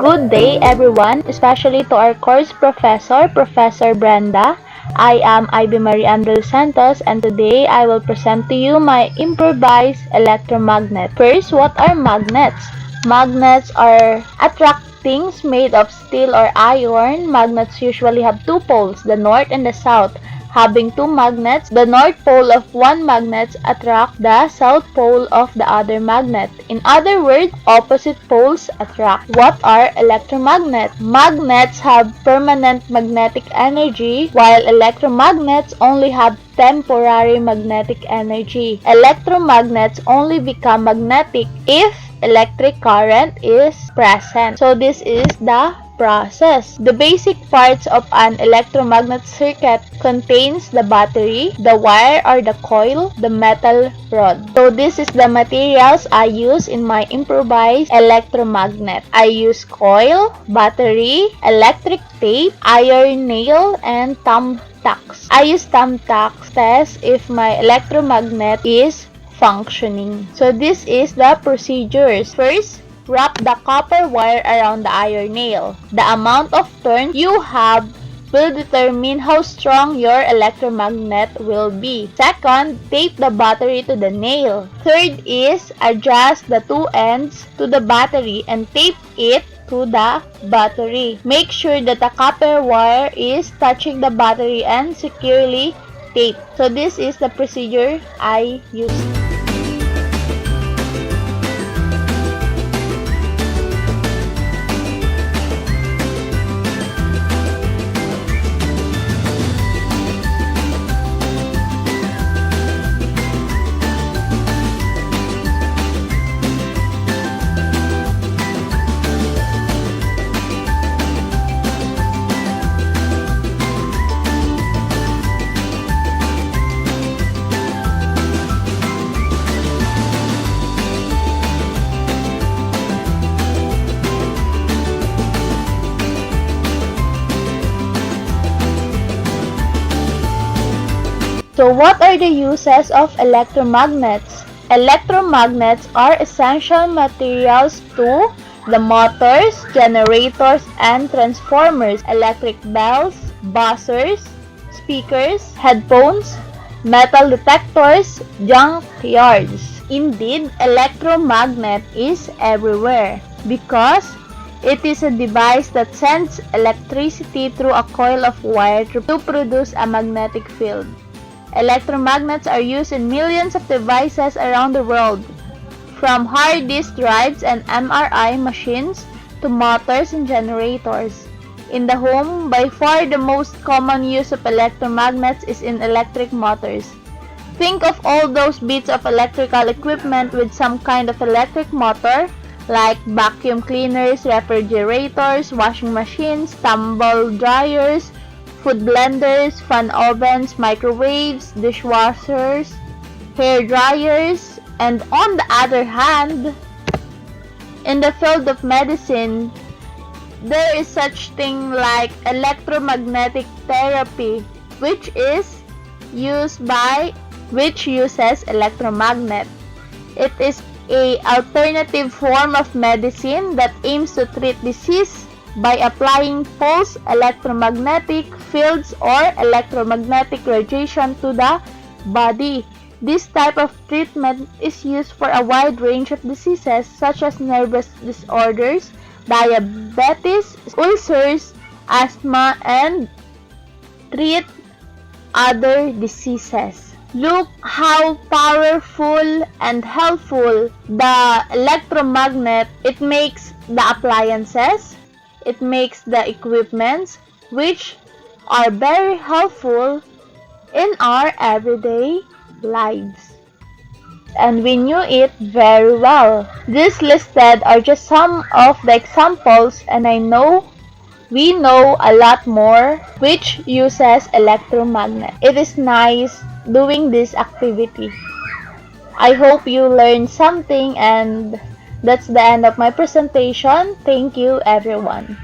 Good day everyone, especially to our course professor, Professor Brenda. I am Ivy Marie Andel Santos and today I will present to you my improvised electromagnet. First, what are magnets? Magnets are attract things made of steel or iron. Magnets usually have two poles, the north and the south. Having two magnets, the north pole of one magnet attract the south pole of the other magnet. In other words, opposite poles attract. What are electromagnets? Magnets have permanent magnetic energy, while electromagnets only have temporary magnetic energy. Electromagnets only become magnetic if electric current is present. So this is the process. The basic parts of an electromagnet circuit contains the battery, the wire or the coil, the metal rod. So this is the materials I use in my improvised electromagnet. I use coil, battery, electric tape, iron nail, and thumbtacks. I use thumbtacks to test if my electromagnet is functioning. So this is the procedures. First, wrap the copper wire around the iron nail. The amount of turns you have will determine how strong your electromagnet will be. Second, tape the battery to the nail. Third is adjust the two ends to the battery and tape it to the battery. Make sure that the copper wire is touching the battery and securely taped. So this is the procedure I used. So what are the uses of electromagnets? Electromagnets are essential materials to the motors, generators, and transformers, electric bells, buzzers, speakers, headphones, metal detectors, junkyards. Indeed, electromagnet is everywhere because it is a device that sends electricity through a coil of wire to produce a magnetic field. Electromagnets are used in millions of devices around the world, from hard disk drives and MRI machines to motors and generators. In the home, by far the most common use of electromagnets is in electric motors. Think of all those bits of electrical equipment with some kind of electric motor, like vacuum cleaners, refrigerators, washing machines, tumble dryers, food blenders, fan ovens, microwaves, dishwashers, hair dryers, and on the other hand, in the field of medicine, there is such thing like electromagnetic therapy, which uses electromagnet. It is a alternative form of medicine that aims to treat disease by applying pulse electromagnetic fields or electromagnetic radiation to the body. This type of treatment is used for a wide range of diseases such as nervous disorders, diabetes, ulcers, asthma, and treat other diseases. Look how powerful and helpful the electromagnet. It makes the appliances, it makes the equipments which are very helpful in our everyday lives. And we knew it very well. These listed are just some of the examples, and I know we know a lot more which uses electromagnet. It is nice doing this activity. I hope you learned something, and that's the end of my presentation. Thank you everyone.